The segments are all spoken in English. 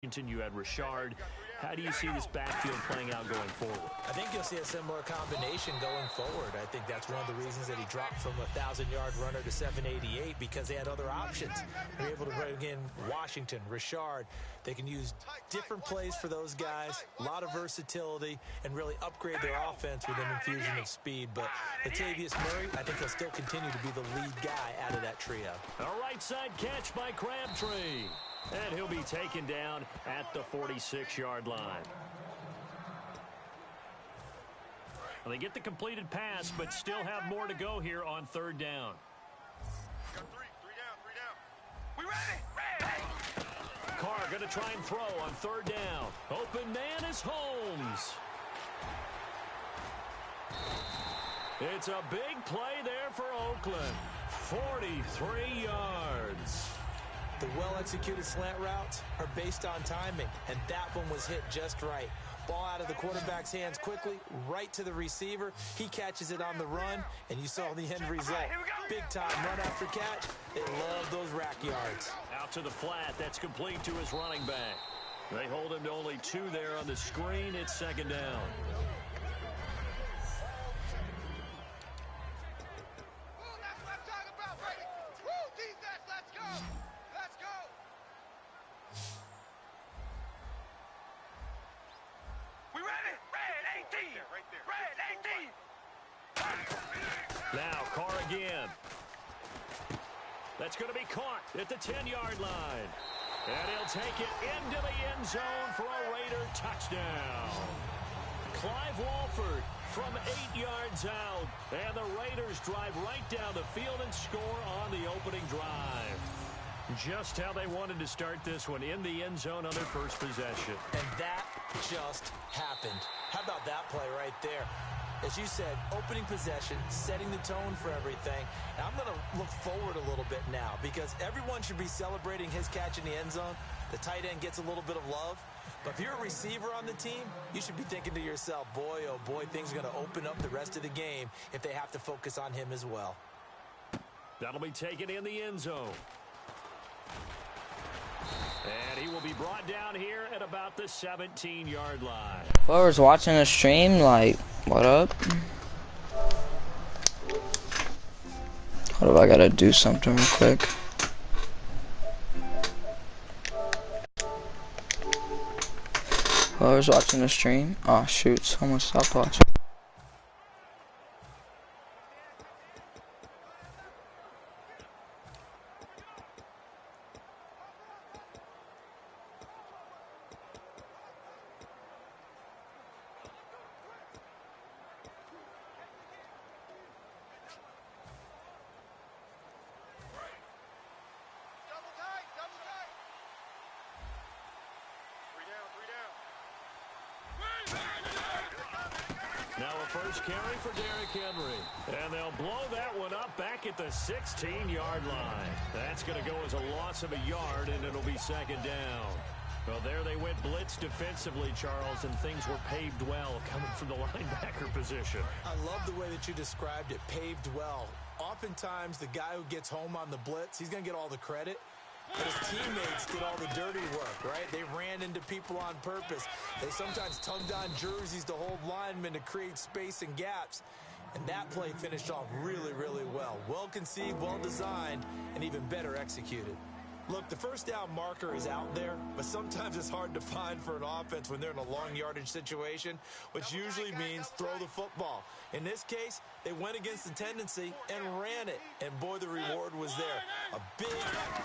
You had Richard. How do you see this backfield playing out going forward? I think you'll see a similar combination going forward. I think that's one of the reasons that he dropped from a 1,000-yard runner to 788 because they had other options. They were able to bring in Washington, Richard. They can use different plays for those guys, a lot of versatility, and really upgrade their offense with an infusion of speed. But Latavius Murray, I think he'll still continue to be the lead guy out of that trio. A right side catch by Crabtree. And he'll be taken down at the 46-yard line. Well, they get the completed pass, but still have more to go here on third down. Got three down. We ready? Carr going to try and throw on third down. Open man is Holmes. It's a big play there for Oakland. 43 yards. The well-executed slant routes are based on timing, and that one was hit just right. Ball out of the quarterback's hands quickly, right to the receiver. He catches it on the run, and you saw the end result. Big-time run after catch. They love those rack yards. Out to the flat. That's complete to his running back. They hold him to only 2 there on the screen. It's second down. Now, Carr again. That's going to be caught at the 10-yard line. And he'll take it into the end zone for a Raider touchdown. Clive Walford from 8 yards out. And the Raiders drive right down the field and score on the opening drive. Just how they wanted to start this one, in the end zone on their first possession. And that just happened. How about that play right there? As you said, opening possession, setting the tone for everything. And I'm going to look forward a little bit now because everyone should be celebrating his catch in the end zone. The tight end gets a little bit of love. But if you're a receiver on the team, you should be thinking to yourself, boy, oh boy, things are going to open up the rest of the game if they have to focus on him as well. That'll be taken in the end zone. And he will be brought down here at about the 17-yard line. Whoever's watching the stream, like, what up? What if I gotta do something real quick? Whoever's watching the stream, oh shoot, someone stopped watching. Now a first carry for Derrick Henry. And they'll blow that one up back at the 16-yard line. That's going to go as a loss of a yard, and it'll be second down. Well, there they went blitz defensively, Charles, and things were paved well coming from the linebacker position. I love the way that you described it, paved well. Oftentimes, the guy who gets home on the blitz, he's going to get all the credit. But his teammates did all the dirty work, right? They ran into people on purpose. They sometimes tugged on jerseys to hold linemen to create space and gaps. And that play finished off really, really well. Well conceived, well designed, and even better executed. Look, the first down marker is out there, but sometimes it's hard to find for an offense when they're in a long yardage situation, which usually means throw the football. In this case, they went against the tendency and ran it. And boy, the reward was there. A big,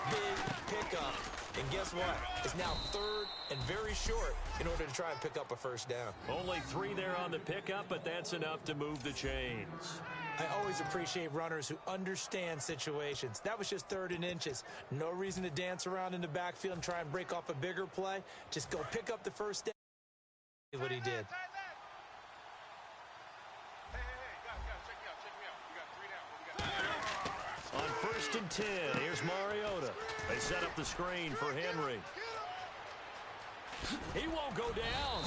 big pickup. And guess what? It's now third and very short in order to try and pick up a first down. Only 3 there on the pickup, but that's enough to move the chains. I always appreciate runners who understand situations. That was just 3rd and inches. No reason to dance around in the backfield and try and break off a bigger play. Just go pick up the first down. What he did. On 1st and 10, here's Mariota. They set up the screen for Henry. He won't go down.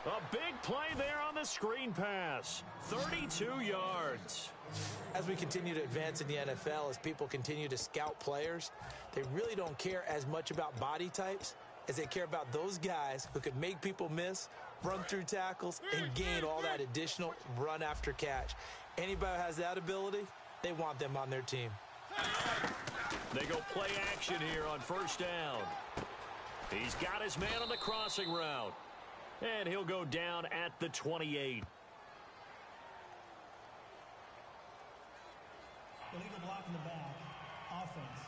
A big play there on the screen pass. 32 yards. As we continue to advance in the NFL, as people continue to scout players, they really don't care as much about body types is they care about those guys who could make people miss, run through tackles, and gain all that additional run after catch. Anybody who has that ability, they want them on their team. They go play action here on first down. He's got his man on the crossing route. And he'll go down at the 28. Illegal block in the back. Offense.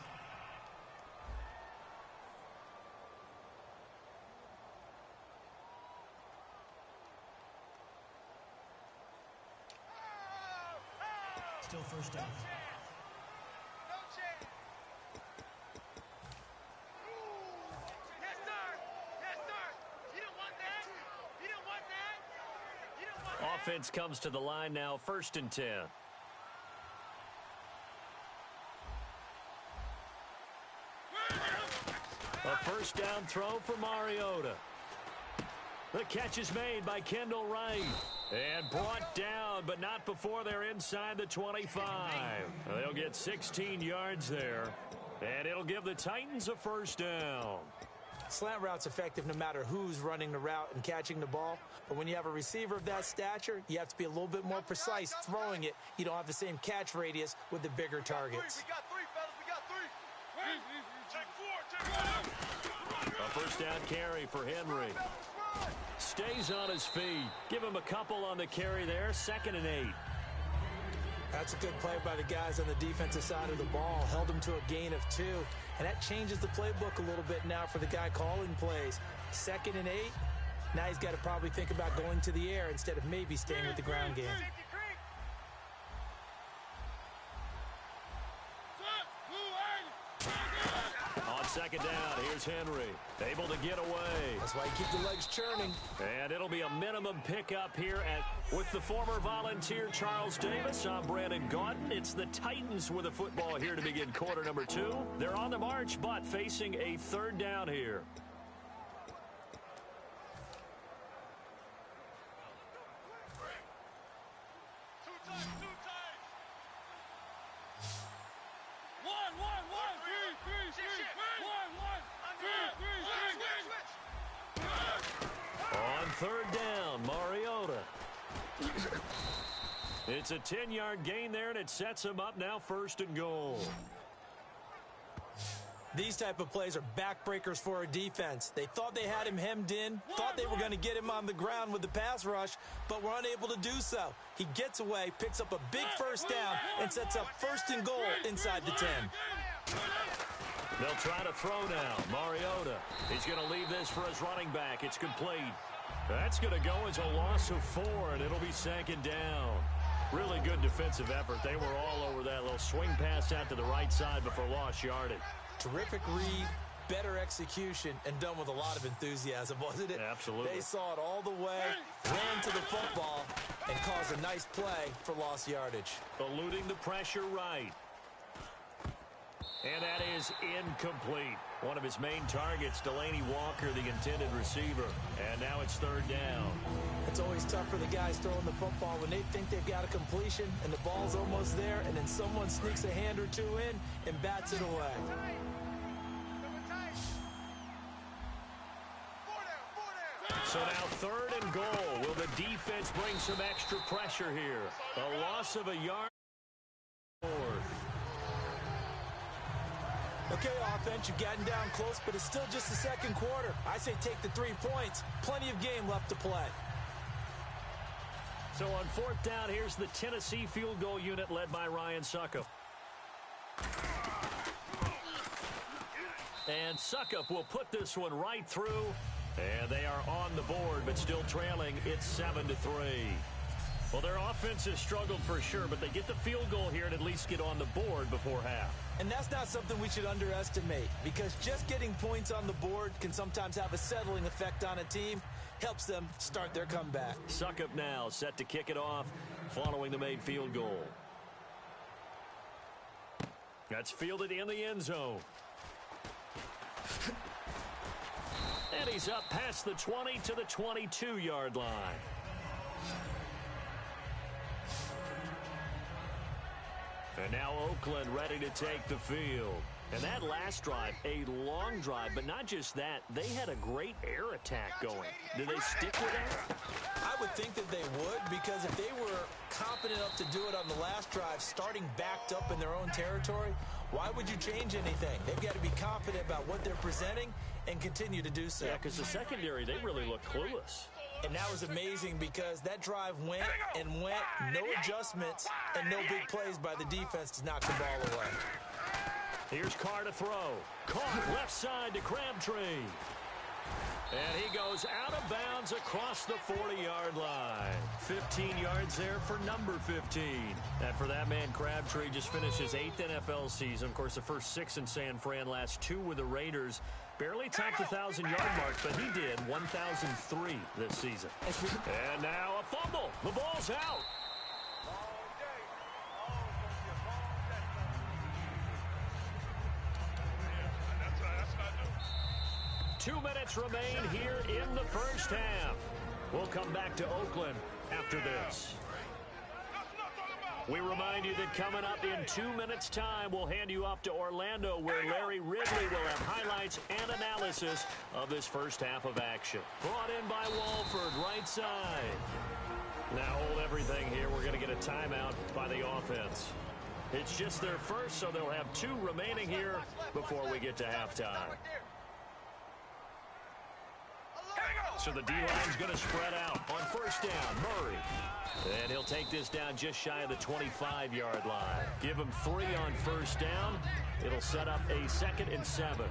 Still first down. No chance. Yes, sir. Yes, sir. You didn't want that. You didn't want that. You didn't want that. Offense comes to the line now, 1st and 10. A first down throw for Mariota. The catch is made by Kendall Wright. And brought down, but not before they're inside the 25. They'll get 16 yards there. And it'll give the Titans a first down. Slant route's effective no matter who's running the route and catching the ball. But when you have a receiver of that stature, you have to be a little bit more precise throwing it. You don't have the same catch radius with the bigger targets. We got three, fellas. We got three. Take four. Take four. A first down carry for Henry. Stays on his feet. Give him a couple on the carry there. 2nd and 8. That's a good play by the guys on the defensive side of the ball. Held them to a gain of 2. And that changes the playbook a little bit now for the guy calling plays. 2nd and 8. Now he's got to probably think about going to the air instead of maybe staying with the ground game. On 2nd down, here's Henry. Able to get away. That's why you keep the legs churning. And it'll be a minimum pickup here with the former Volunteer Charles Davis. I'm Brandon Gaudin. It's the Titans with the football here to begin quarter number 2. They're on the march, but facing a 3rd down here. On 3rd down, Mariota. It's a 10-yard gain there, and it sets him up now 1st and goal. These type of plays are backbreakers for a defense. They thought they had him hemmed in, thought they were going to get him on the ground with the pass rush, but were unable to do so. He gets away, picks up a big first down, and sets up 1st and goal inside the 10. They'll try to throw now. Mariota. He's going to leave this for his running back. It's complete. That's going to go as a loss of 4, and it'll be 2nd down. Really good defensive effort. They were all over that little swing pass out to the right side before lost yardage. Terrific read, better execution, and done with a lot of enthusiasm, wasn't it? Absolutely. They saw it all the way, ran to the football, and caused a nice play for lost yardage. Eluding the pressure right. And that is incomplete. One of his main targets, Delaney Walker, the intended receiver. And now it's 3rd down. It's always tough for the guys throwing the football when they think they've got a completion and the ball's almost there, and then someone sneaks a hand or 2 in and bats it away. So now 3rd and goal. Will the defense bring some extra pressure here? A loss of a yard. Okay, offense, you've gotten down close, but it's still just the 2nd quarter. I say take the 3 points. Plenty of game left to play. So on 4th down, here's the Tennessee field goal unit led by Ryan Succop. And Succop will put this one right through. And they are on the board, but still trailing. It's 7-3. Well, their offense has struggled for sure, but they get the field goal here and at least get on the board before half. And that's not something we should underestimate, because just getting points on the board can sometimes have a settling effect on a team. Helps them start their comeback. Succop now set to kick it off following the made field goal. That's fielded in the end zone. And he's up past the 20 to the 22-yard line. And now Oakland ready to take the field. And that last drive, a long drive, but not just that, they had a great air attack going. Did they stick with that? I would think that they would, because if they were confident enough to do it on the last drive, starting backed up in their own territory, why would you change anything? They've got to be confident about what they're presenting and continue to do so. Yeah, because the secondary, they really look clueless. And that was amazing because that drive went and went, no adjustments, and no big plays by the defense to knock the ball away. Here's Carr to throw. Caught left side to Crabtree. And he goes out of bounds across the 40-yard line. 15 yards there for number 15. And for that man, Crabtree just finished his 8th NFL season. Of course, the first 6 in San Fran, last 2 with the Raiders. Barely topped the 1,000-yard mark, but he did 1,003 this season. And now a fumble. The ball's out. 2 minutes remain here in the first half. We'll come back to Oakland after this. We remind you that coming up in 2 minutes' time, we'll hand you off to Orlando, where Larry Ridley will have highlights and analysis of this first half of action. Brought in by Walford, right side. Now hold everything here. We're going to get a timeout by the offense. It's just their first, so they'll have 2 remaining here before we get to halftime. So the D-line's going to spread out on first down. Murray. And he'll take this down just shy of the 25-yard line. Give him 3 on first down. It'll set up a 2nd and 7.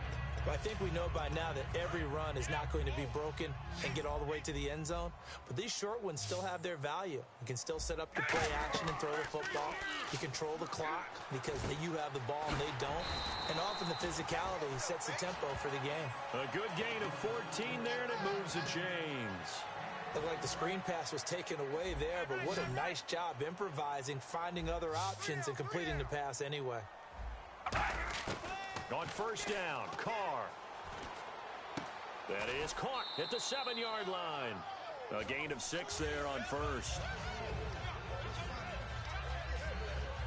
Well, I think we know by now that every run is not going to be broken and get all the way to the end zone. But these short ones still have their value. You can still set up your play action and throw the football. You control the clock because you have the ball and they don't. And often the physicality sets the tempo for the game. A good gain of 14 there, and it moves the chains. Looked like the screen pass was taken away there, but what a nice job improvising, finding other options, and completing the pass anyway. On first down, Carr. That is caught at the 7-yard line. A gain of 6 there on first.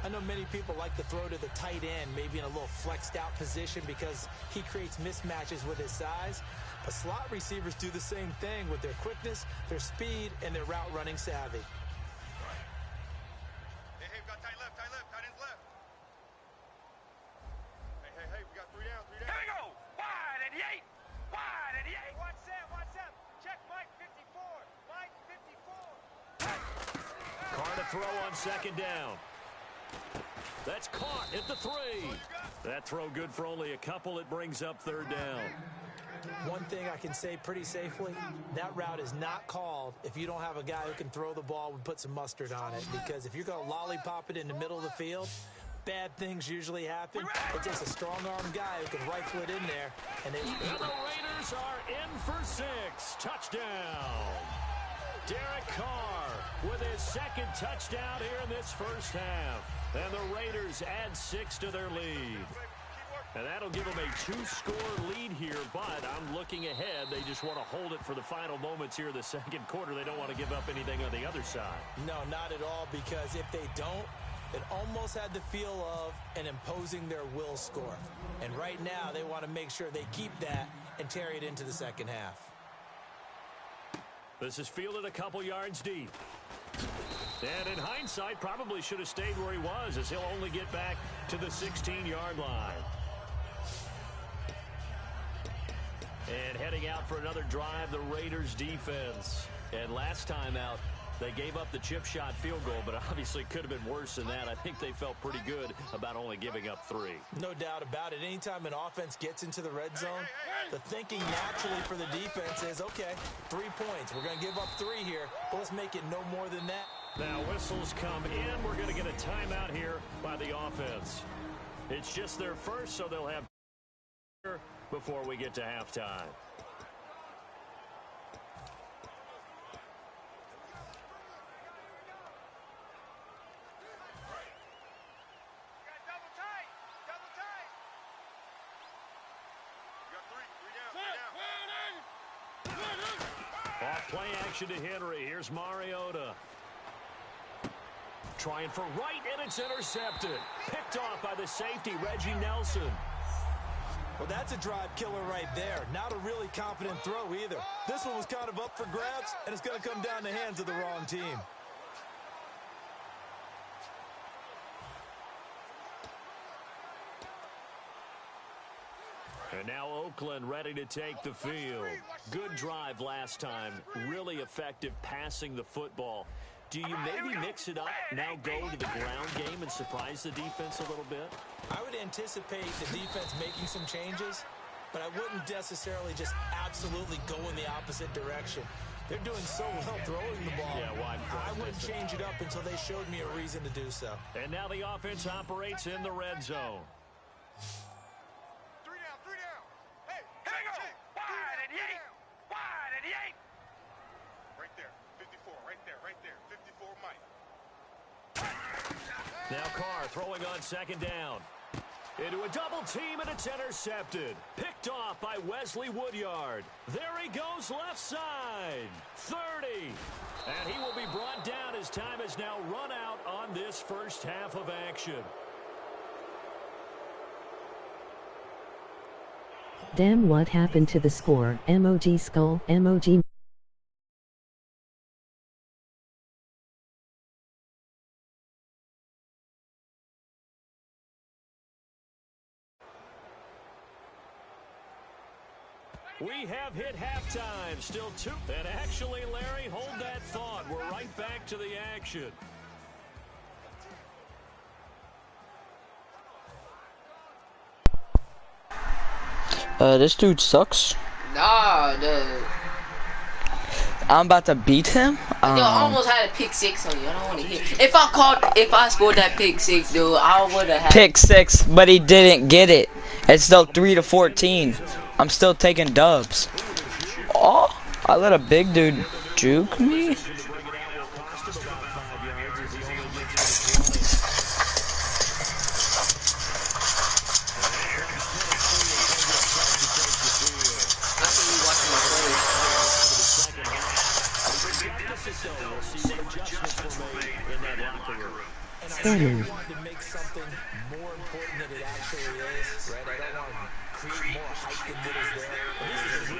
I know many people like to throw to the tight end, maybe in a little flexed out position because he creates mismatches with his size. But slot receivers do the same thing with their quickness, their speed, and their route running savvy. Hey, we got tight left, tight ends left. Hey, we got 3 down. Here we go. Wide 88. Watch that. Check Mike 54. Mike 54. Carr to throw on second down. That's caught at the 3. That throw good for only a couple. It brings up 3rd down. One thing I can say pretty safely, that route is not called if you don't have a guy who can throw the ball and put some mustard on it. Because if you're going to lollipop it in the middle of the field, bad things usually happen. It takes a strong-armed guy who can rifle it in there. And the Raiders are in for 6. Touchdown. Derek Carr with his 2nd touchdown here in this first half. And the Raiders add 6 to their lead. And that'll give them a 2-score lead here, but I'm looking ahead. They just want to hold it for the final moments here in the second quarter. They don't want to give up anything on the other side. No, not at all, because if they don't, it almost had the feel of an imposing their will score. And right now, they want to make sure they keep that and carry it into the second half. This is fielded a couple yards deep. And in hindsight, probably should have stayed where he was, as he'll only get back to the 16-yard line. And heading out for another drive, the Raiders defense. And last time out, they gave up the chip shot field goal, but obviously could have been worse than that. I think they felt pretty good about only giving up 3. No doubt about it. Anytime an offense gets into the red zone, the thinking naturally for the defense is, okay, 3 points. We're going to give up 3 here, but let's make it no more than that. Now whistles come in. We're going to get a timeout here by the offense. It's just their first, so they'll have before we get to halftime. Off play action to Henry. Here's Mariota. Trying for right, and it's intercepted. Picked off by the safety, Reggie Nelson. Well, that's a drive killer right there. Not a really confident throw either. This one was kind of up for grabs, and it's going to come down the hands of the wrong team. And now Oakland ready to take the field. Good drive last time. Really effective passing the football. Do you maybe mix it up, now go to the ground game and surprise the defense a little bit? I would anticipate the defense making some changes, but I wouldn't necessarily just absolutely go in the opposite direction. They're doing so well throwing the ball. Yeah, why? I wouldn't change it up until they showed me a reason to do so. And now the offense operates in the red zone. Three down. Hey, here we go. Wide and eight. Wide and eight. Right there. 54. Right there. 54, Mike. Now Carr throwing on second down. Into a double team, and it's intercepted. Picked off by Wesley Woodyard. There he goes left side. 30. And he will be brought down as time has now run out on this first half of action. Damn, what happened to the score? Emoji skull, emoji. We have hit halftime. Still two. And actually, Larry, hold that thought. We're right back to the action. This dude sucks. Nah, dude. I'm about to beat him. Yo, I almost had a pick six on you. I don't want to hit. If I scored that pick six, dude, I would have had Pick 6, but he didn't get it. It's still 3-14. I'm still taking dubs. Oh, I let a big dude juke me. Scanning. To make something more important than it actually is, right? I don't want to create more hype than what is there.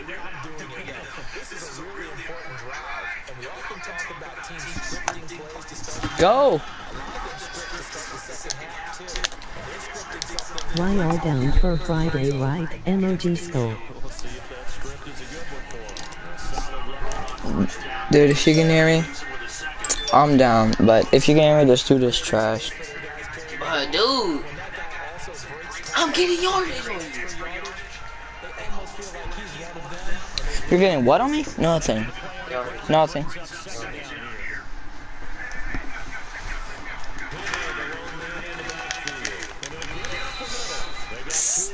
But I'm doing it again. This is a really important drive, and we often talk about teams scripting plays to start. Go. A lot of them script to start the second half too. And they're scripting something. Why all down for Friday, right? Emoji skull. We'll see if that script is a good one for him. Solid. Dude, if you can hear me, I'm down. But if you can hear me, this dude is trash. dude. I'm getting yardage on you. You're getting what on me? Nothing. Nothing.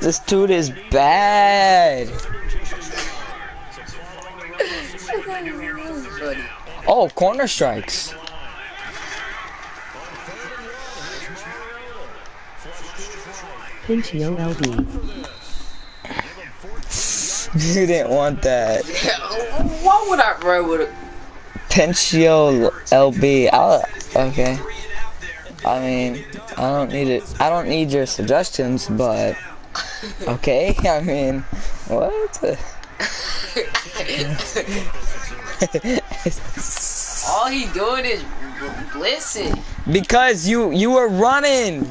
This dude is bad. Oh, corner strikes. Pinchio LB. You didn't want that. Why would I run with a Pinchio LB. Okay. I mean, I don't need it. I don't need your suggestions, but okay. I mean, what? all he doing is blitzing. Because you were running.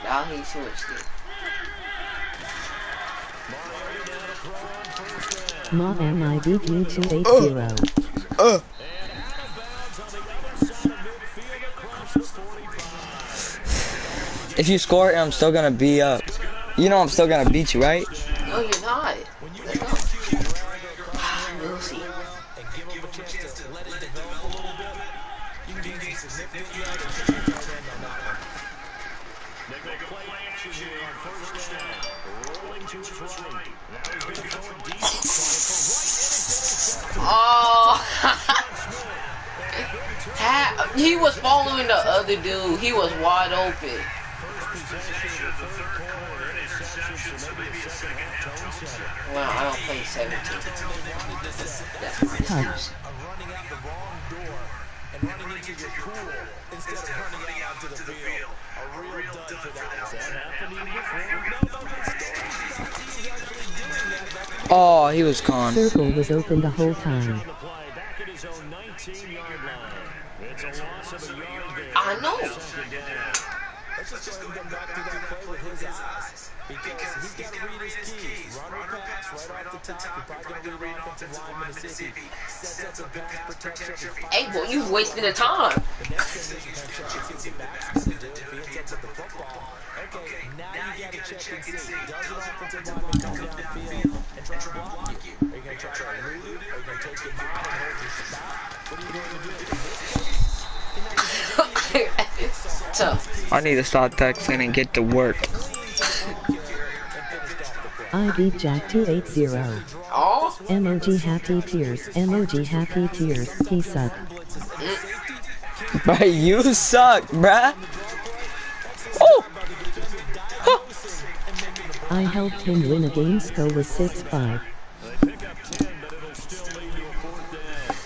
Now he switched it. Ma MI beat you 280. If you score, I'm still gonna be up. You know I'm still gonna beat you, right? No, you're not. Let's go. We'll see. Oh, he was following the other dude. He was wide open. Well, I don't play 17. That's my excuse. and running into your pool instead of running out onto the field. A real dud for that one. Oh, he was gone. Circle was open the whole time. Back at his own 19-yard line. It's a loss of a yard there. I know. Let's just go ahead and get back to that play with his eyes. Because he's got to read his keys. Run or pass right off the top. You're probably going to read offensive lineman to see if he sets up some pass protection. Hey, boy, you wasting the time. The next thing is you can check and see what the back's going to do if he ends up with the football. Okay, now you got to check and see. Does an offensive lineman come downfield and try to block you? Are you going to try to elude it? Are you going to take him out and hold your spot? What are you going to do? Tough. I need to stop texting and get to work. I beat Jack 280. Oh, Emoji happy tears. Emoji happy tears. He suck. Bruh, you suck, bruh. Oh! Huh. I helped him win a game. Score was 6-5. They pick up 10, but it'll still lead to a 4th down.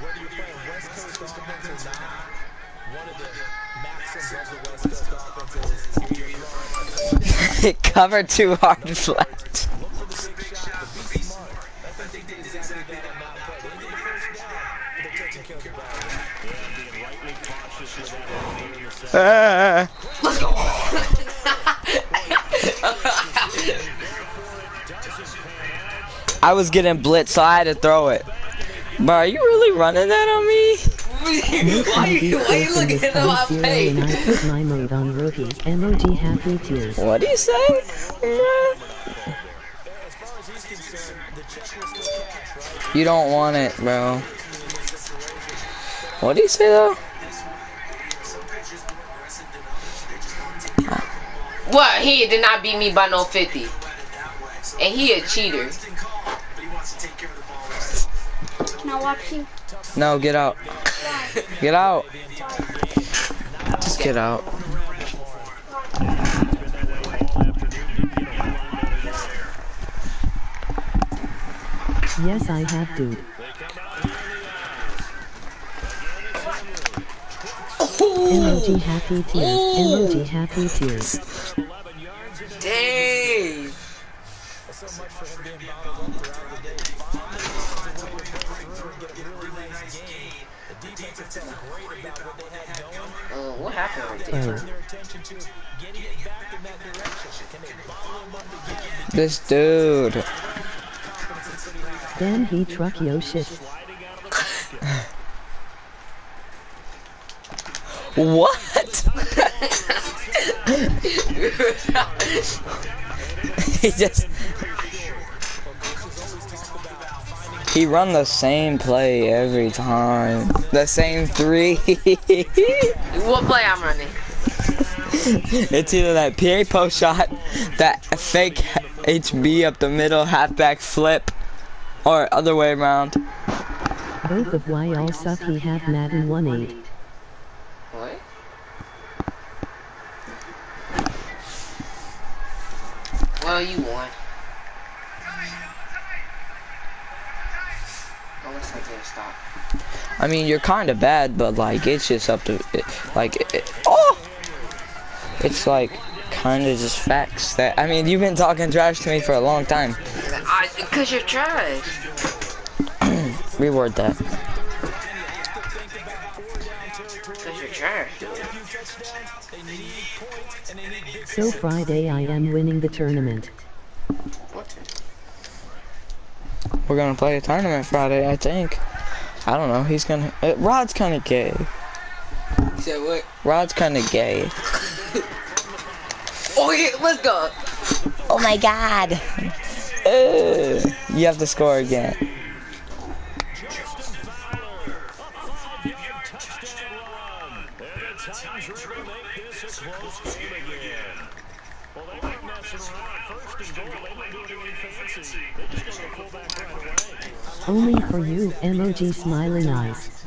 Whether you're playing West Coast offense or not, one of the maxims of the West Coast offense is you're throwing Cover too hard flat. look for the big shot, but be smart. I think they did exactly that on that play. They didn't get first down, but they're taking care of the ball. Yeah, being rightly cautious with that early in the second. let's go. I was getting blitzed, so I had to throw it. Bro, are you really running that on me? why you looking at my face? And I put my mode on rookie. Emoji happy tears. What do you say? Bruh? As far as he's concerned, the check will still cash, right? You don't want it, bro. What do you say though? What? He did not beat me by no 50. And he a cheater. Can I watch you? No, get out. Get out. Just get out. Yes, I have, dude. Emoji happy tears. Emoji happy tears. Dang. So much for him being bottled up throughout the day. Finally, finds a way to break through and get a really nice game. The defense has felt great about what they had going. What happened right there? Turn their attention to getting it back in that direction. Can they bottle him up again? This dude. Damn, he truck yo shit. What? He just... He run the same play every time. The same 3. What play I'm running? It's either that PA post shot, that fake HB up the middle, halfback flip, or other way around. Both of why all suck. He have Madden 1-8. What? Well, you won. Oh, let's not gonna stop. I mean, you're kind of bad, but like, it's just up to, oh! It's like, kind of just facts that, I mean, you've been talking trash to me for a long time. Cause you're trash. Reword that. Cause you're trash, dude. So Friday I am winning the tournament. What? We're gonna play a tournament Friday, I think. I don't know, he's gonna, Rod's kind of gay. You said what? Rod's kind of gay. Oh yeah, let's go. Oh my god. You have to score again. Only for you, emoji smiling eyes.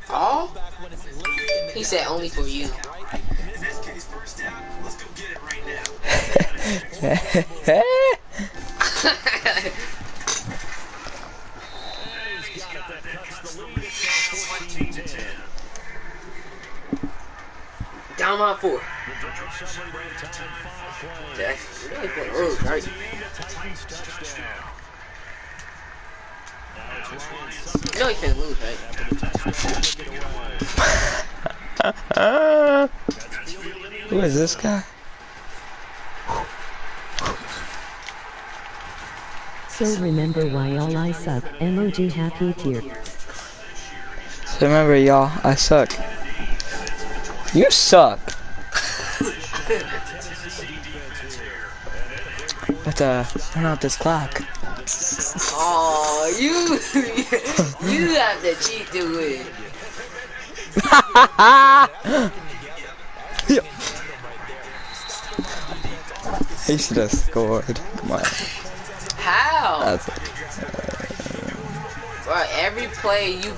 Oh? He said only for you. Time out for. Jackson, you know he's gonna lose, right? You know he's gonna lose, right? Who is this guy? So remember why all I suck. Emoji happy tear. So remember, y'all, I suck. You suck. Let's turn out this clock. Oh, you have to cheat to it. He should have scored. Come on. How? That's Bro, every play you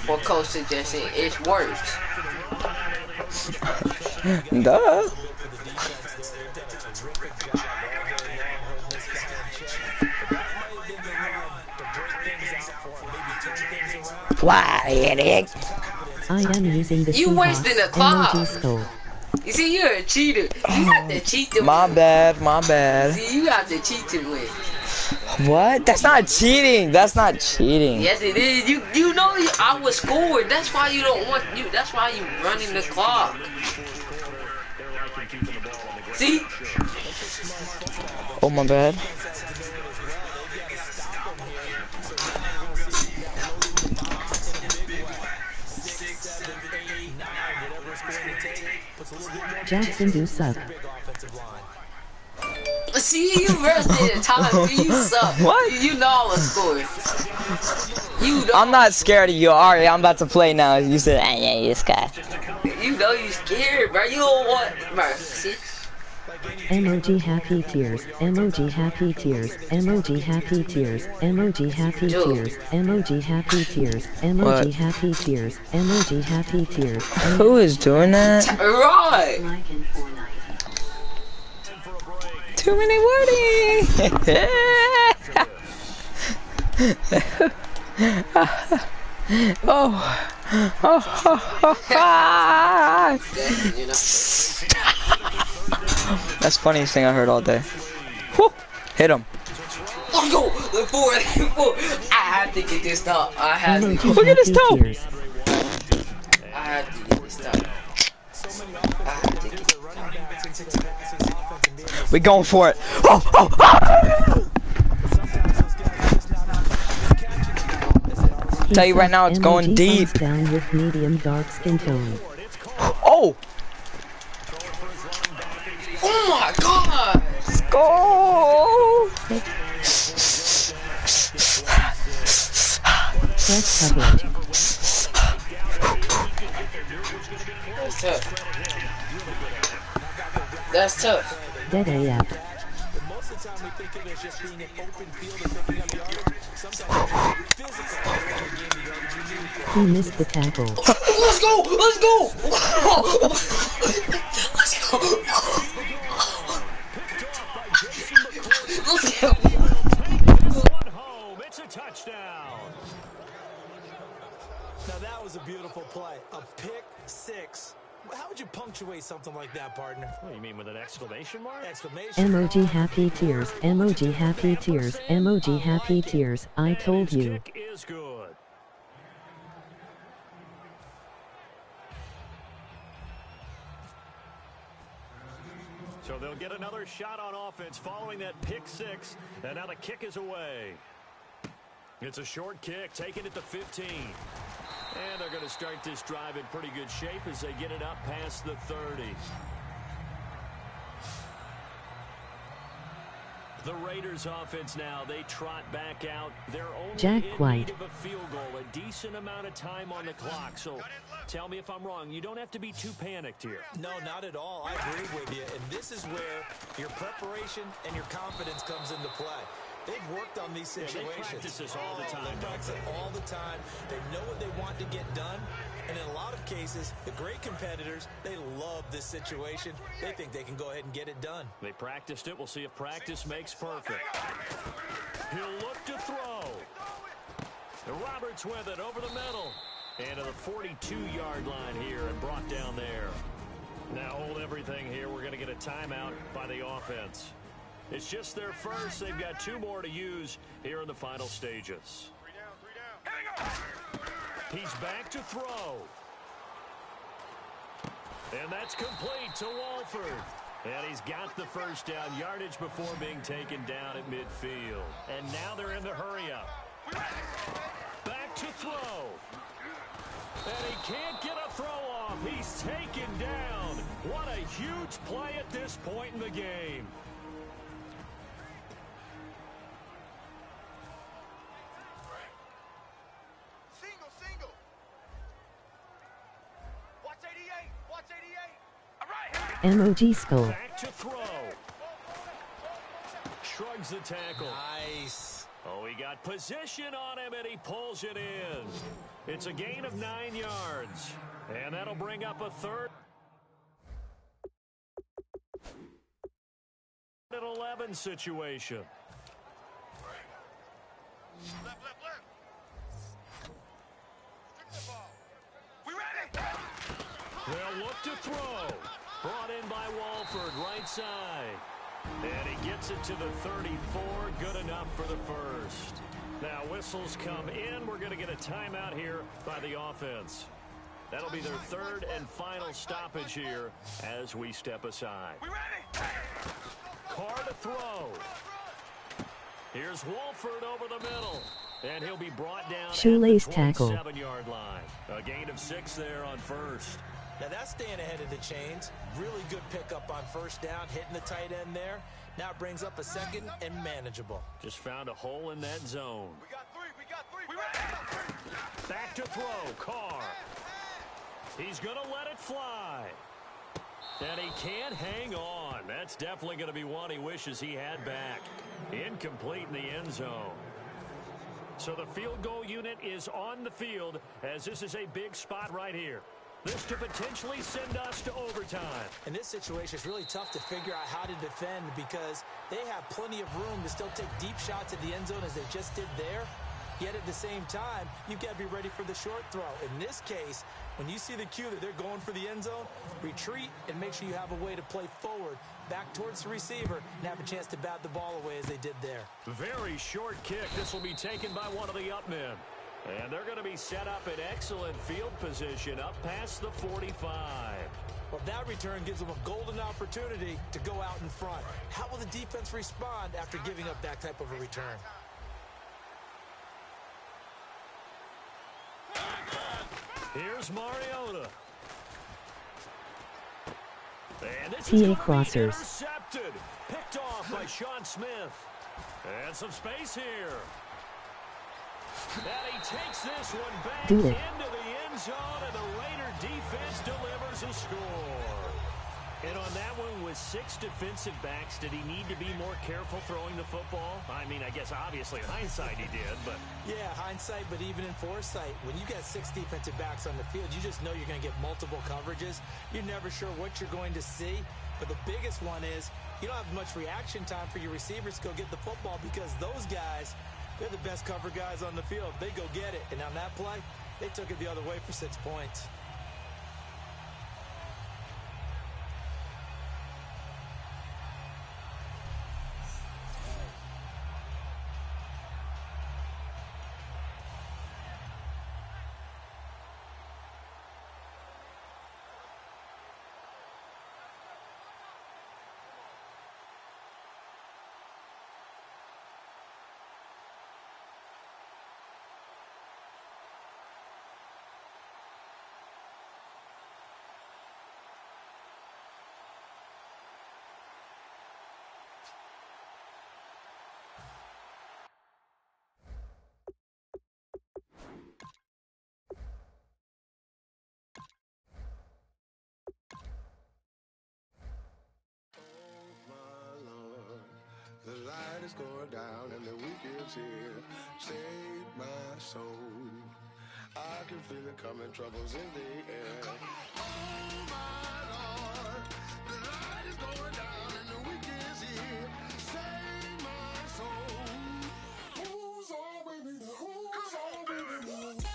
for coach suggesting is worse. duh. Why, idiot? I am using the You wasting the clock. emoji skull. You see, you're a cheater. You have to cheat to My win. bad, my bad. See, you have to cheat to win. What? That's not cheating. That's not cheating. Yes, it is. You know I was scored. That's why you don't want you. That's why you running the clock. See? Oh, my bad. Jackson do suck. See, you rested time. You suck. What? You know I was scored. You know. I'm not scared of you. Alright, I'm about to play now. You said, ah, yeah, this guy. You know you scared, bro. You don't want, bro. See? Emoji happy tears. Emoji happy tears. Emoji happy tears. Emoji happy tears. Emoji happy tears. Emoji happy tears. Emoji happy tears. Who is doing that? Right. Too many wording. Oh. You know. That's the funniest thing I heard all day. Woo. Hit him. Let's go. Look forward. I have to get this done. I have to. Emoji Look at this happy toe. tears. I have to get this done. I have to get this done. We going for it. Oh, oh, oh. Tell you right now, it's going Emoji deep. thumbs down with medium dark skin tone. Oh. Oh my god. Go. Press coverage. That's tough. That's tough. Dead AF. Most of the time we think of it as just being an open field and picking up yardage. Sometimes it's physical. He missed the tackle. Let's go. Let's go. Let's go. Let's go. Home. It's a touchdown. Now that was a beautiful play. A pick six. How would you punctuate something like that, partner? What do you mean with an exclamation mark? Exclamation. Emoji happy tears. Emoji happy tears. Emoji happy tears. I told you. Kick is good. So they'll get another shot on offense following that pick six, and now the kick is away. It's a short kick, taken at the 15. And they're going to start this drive in pretty good shape as they get it up past the 30. The Raiders offense now, they trot back out. They're only Jack in White. need of a field goal, a decent amount of time on the clock. So tell me if I'm wrong. You don't have to be too panicked here. No, not at all. I agree with you. And this is where your preparation and your confidence comes into play. They've worked on these situations. They practice this all the time. They practice it all the time. They know what they want to get done. And in a lot of cases, the great competitors, they love this situation. They think they can go ahead and get it done. They practiced it. We'll see if practice makes perfect. He'll look to throw. And Roberts with it over the middle. And to the 42-yard line here and brought down there. Now hold everything here. We're going to get a timeout by the offense. It's just their first. They've got 2 more to use here in the final stages. 3 down. He's back to throw. And that's complete to Walford. And he's got the first down, yardage before being taken down at midfield. And now they're in the hurry-up. Back to throw. And he can't get a throw off. He's taken down. What a huge play at this point in the game. Single. Watch 88. Watch 88. All right. MOG Skull. Back to throw. Shrugs the tackle. Nice. Oh, he got position on him, and he pulls it in. It's a gain of 9 yards. And that'll bring up a third and 11 situation. Left. Strip the ball. We ready? They'll look to throw. Brought in by Walford, right side. And he gets it to the 34. Good enough for the first. Now whistles come in. We're going to get a timeout here by the offense. That'll be their third and final stoppage here as we step aside. We ready? Carr to throw. Here's Walford over the middle. And he'll be brought down Shoelace at the tackle. 27-yard line. A gain of 6 there on first. Now that's staying ahead of the chains. Really good pickup on first down, hitting the tight end there. Now it brings up a second and manageable. Just found a hole in that zone. We got three. We ready? Back to throw. Carr. He's going to let it fly. And he can't hang on. That's definitely going to be one he wishes he had back. Incomplete in the end zone. So the field goal unit is on the field as this is a big spot right here. This to potentially send us to overtime. In this situation, it's really tough to figure out how to defend because they have plenty of room to still take deep shots at the end zone as they just did there. Yet at the same time, you've got to be ready for the short throw. In this case, when you see the cue that they're going for the end zone, retreat and make sure you have a way to play forward, back towards the receiver, and have a chance to bat the ball away as they did there. Very short kick. This will be taken by one of the up men. And they're going to be set up in excellent field position up past the 45. Well, that return gives them a golden opportunity to go out in front. How will the defense respond after giving up that type of a return? Here's Mariota. And this TA is Crossers. intercepted. Picked off by Sean Smith. And some space here. And he takes this one back Dude. into the end zone, and the Raider defense delivers a score. And on that one, with 6 defensive backs, did he need to be more careful throwing the football? I mean, I guess obviously in hindsight he did, but... Yeah, hindsight, but even in foresight, when you got 6 defensive backs on the field, you just know you're going to get multiple coverages. You're never sure what you're going to see. But the biggest one is you don't have much reaction time for your receivers to go get the football because those guys, they're the best cover guys on the field. They go get it. And on that play, they took it the other way for 6 points. The light is going down and the weekend's here. Save my soul. I can feel it coming, troubles in the air. Oh my Lord, the light is going down and the weekend's here. Save my soul. Who's all with me? Who's all with me?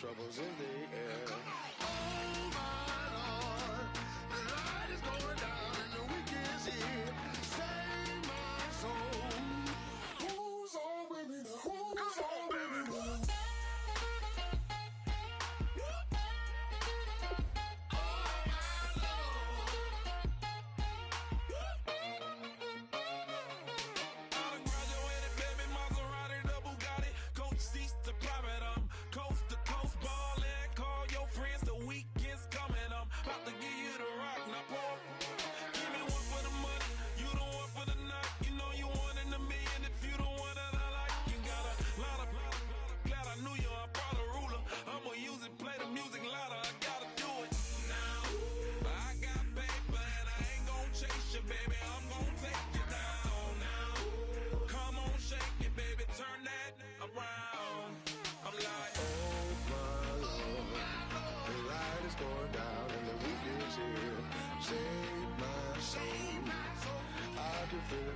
troubles in the air. Oh my Lord, the light is going down and the week is here. Save my soul. Who's on with me now? Who's on with me now?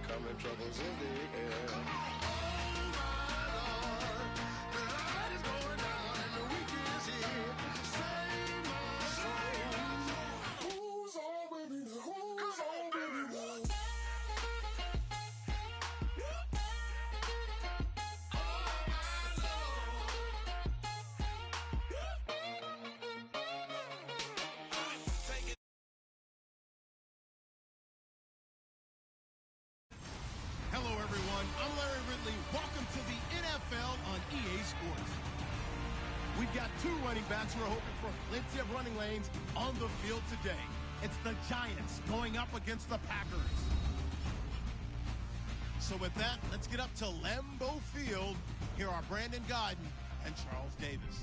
Coming troubles in the air. Oh my Lord, the light is going down and the week is here. Save my soul. Who's on with me now? Who's on with me now? Hello, everyone. I'm Larry Ridley. Welcome to the NFL on EA Sports. We've got two running backs who are hoping for plenty of running lanes on the field today. It's the Giants going up against the Packers. So with that, let's get up to Lambeau Field. Here are Brandon Gaudin and Charles Davis.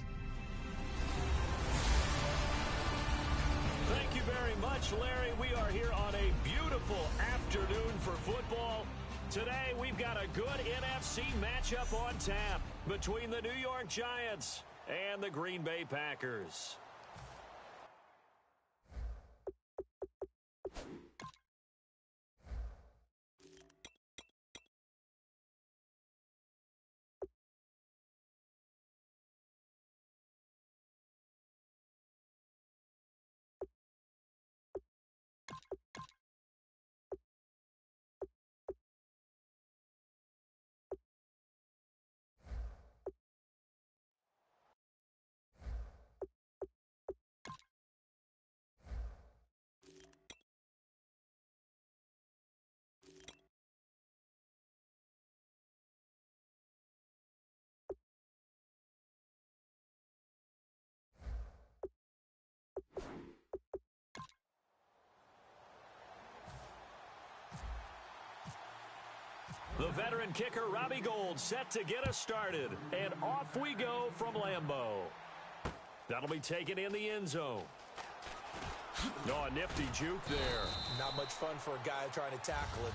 Thank you very much, Larry. We are here on a beautiful afternoon for football. Today, we've got a good NFC matchup on tap between the New York Giants and the Green Bay Packers. The veteran kicker, Robbie Gould, set to get us started. And off we go from Lambeau. That'll be taken in the end zone. Oh, a nifty juke there. Not much fun for a guy trying to tackle it.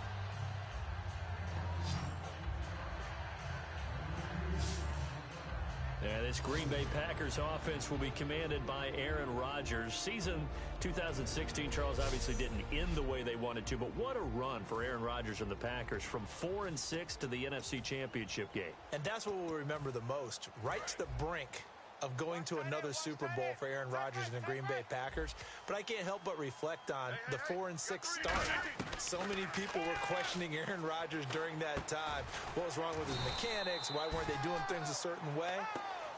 Yeah, this Green Bay Packers offense will be commanded by Aaron Rodgers. Season 2016, Charles, obviously didn't end the way they wanted to, but what a run for Aaron Rodgers and the Packers from 4-6 to the NFC Championship game. And that's what we'll remember the most, right to the brink of going to another Super Bowl for Aaron Rodgers and the Green Bay Packers. But I can't help but reflect on the 4-6 start. So many people were questioning Aaron Rodgers during that time. What was wrong with his mechanics? Why weren't they doing things a certain way?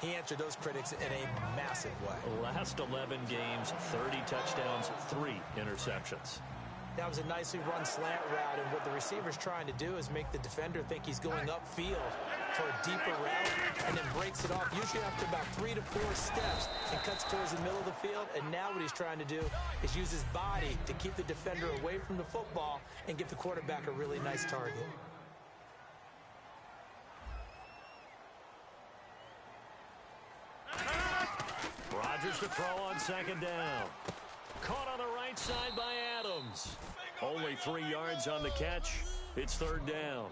He answered those critics in a massive way. Last 11 games, 30 touchdowns, 3 interceptions. That was a nicely run slant route, and what the receiver's trying to do is make the defender think he's going upfield for a deeper route, and then breaks it off, usually after about 3 to 4 steps, and cuts towards the middle of the field. And now what he's trying to do is use his body to keep the defender away from the football and give the quarterback a really nice target. Rodgers to throw on second down. Caught on the right side by Adams. Only 3 yards on the catch. It's third down.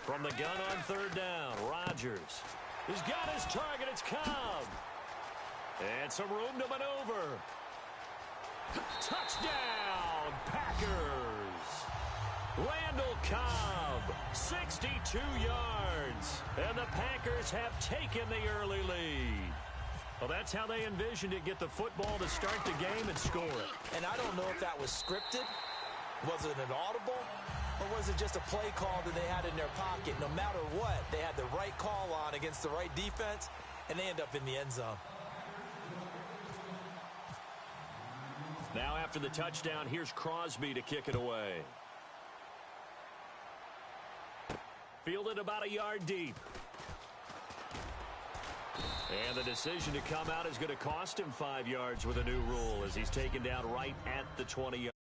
From the gun on third down, Rodgers. He's got his target. It's Cobb. And some room to maneuver. Touchdown, Packers. Randall Cobb, 62 yards. And the Packers have taken the early lead. Well, that's how they envisioned it, get the football to start the game and score it. And I don't know if that was scripted. Was it an audible? Or was it just a play call that they had in their pocket? No matter what, they had the right call on against the right defense, and they end up in the end zone. Now after the touchdown, here's Crosby to kick it away. Fielded about a yard deep. And the decision to come out is going to cost him 5 yards with a new rule as he's taken down right at the 20-yard.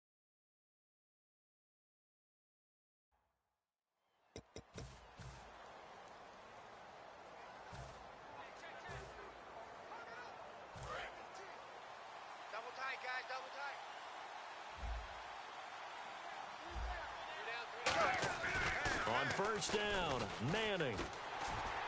Double tight, guys, double tight. On first down, Manning.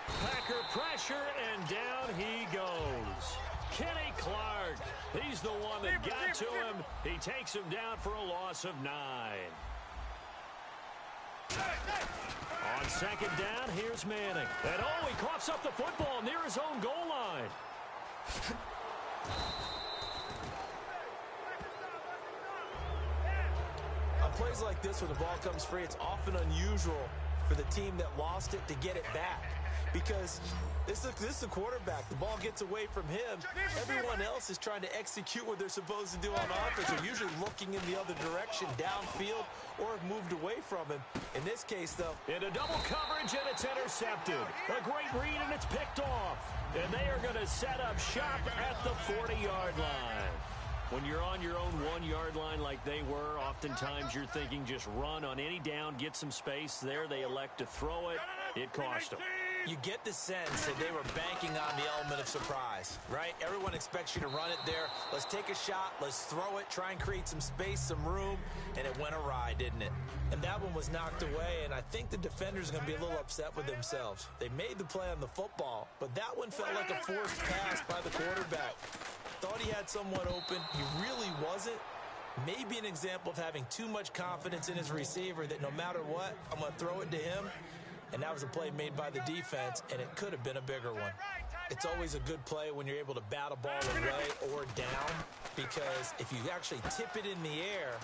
Packer pressure, and down he goes. Kenny Clark. He's the one that got to him. He takes him down for a loss of 9. On second down, here's Manning. And oh, he coughs up the football near his own goal line. On plays like this where the ball comes free, it's often unusual for the team that lost it to get it back. Because this is a quarterback. The ball gets away from him. Everyone else is trying to execute what they're supposed to do on offense. They're usually looking in the other direction, downfield, or have moved away from him. In this case, though, into double coverage, and it's intercepted. A great read, and it's picked off. And they are going to set up shop at the 40-yard line. When you're on your own 1-yard line like they were, oftentimes you're thinking just run on any down, get some space. There they elect to throw it. It cost them. You get the sense that they were banking on the element of surprise, right? Everyone expects you to run it there. Let's take a shot. Let's throw it. Try and create some space, some room. And it went awry, didn't it? And that one was knocked away, and I think the defenders are going to be a little upset with themselves. They made the play on the football, but that one felt like a forced pass by the quarterback. Thought he had someone open. He really wasn't. Maybe an example of having too much confidence in his receiver that no matter what, I'm going to throw it to him. And that was a play made by the defense, and it could have been a bigger one. It's always a good play when you're able to bat a ball away or down, because if you actually tip it in the air,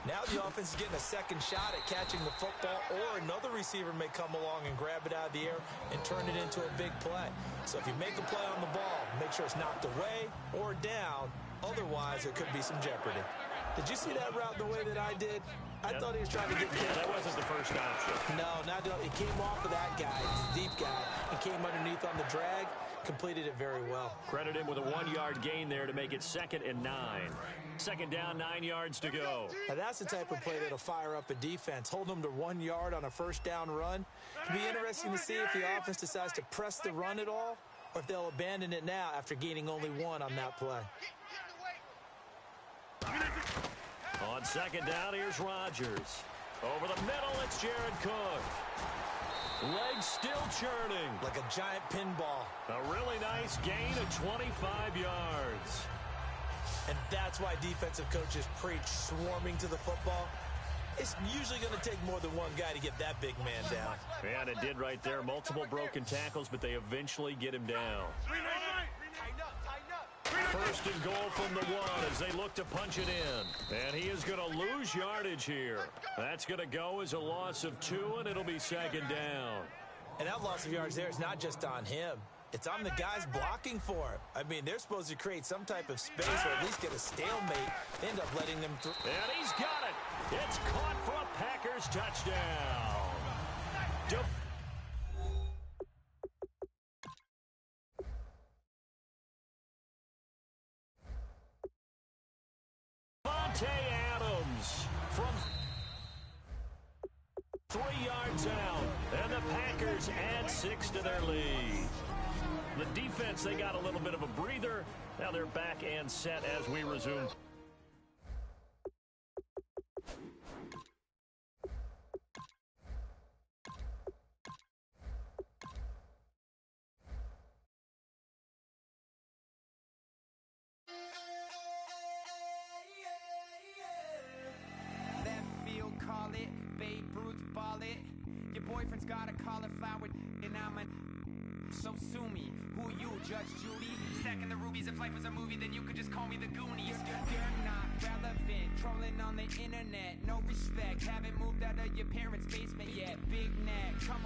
now the offense is getting a second shot at catching the football, or another receiver may come along and grab it out of the air and turn it into a big play. So if you make a play on the ball, make sure it's knocked away or down. Otherwise, there could be some jeopardy. Did you see that route the way that I did? I thought he was trying to get Yeah, that wasn't the first option. No, not it came off of that guy, the deep guy, and came underneath on the drag, completed it very well. Credit him with a 1-yard gain there to make it 2nd and 9. Second down, 9 yards to go. Now that's the type of play that'll fire up a defense. Hold them to 1 yard on a first down run. It'll be interesting to see if the offense decides to press the run at all, or if they'll abandon it now after gaining only 1 on that play. On second down, here's Rodgers. Over the middle, it's Jared Cook. Legs still churning. Like a giant pinball. A really nice gain of 25 yards. And that's why defensive coaches preach swarming to the football. It's usually going to take more than one guy to get that big man down. And it did right there. Multiple broken tackles, but they eventually get him down. First and goal from the 1 as they look to punch it in. And he is going to lose yardage here. That's going to go as a loss of 2, and it'll be second down. And that loss of yards there is not just on him. It's on the guys blocking for him. I mean, they're supposed to create some type of space or at least get a stalemate. They end up letting them through. And he's got it. It's caught for a Packers touchdown. Davante Adams from 3 yards out. And the Packers add 6 to their lead. The defense, they got a little bit of a breather. Now they're back and set as we resume. fruitful it. Your boyfriend's got a cauliflower and I'm a... So sue me, who you, Judge Judy? Stacking the rubies, if life was a movie, then you could just call me the Goonies. You're not relevant, trolling on the internet, no respect. Haven't moved out of your parents' basement yet. Big neck, come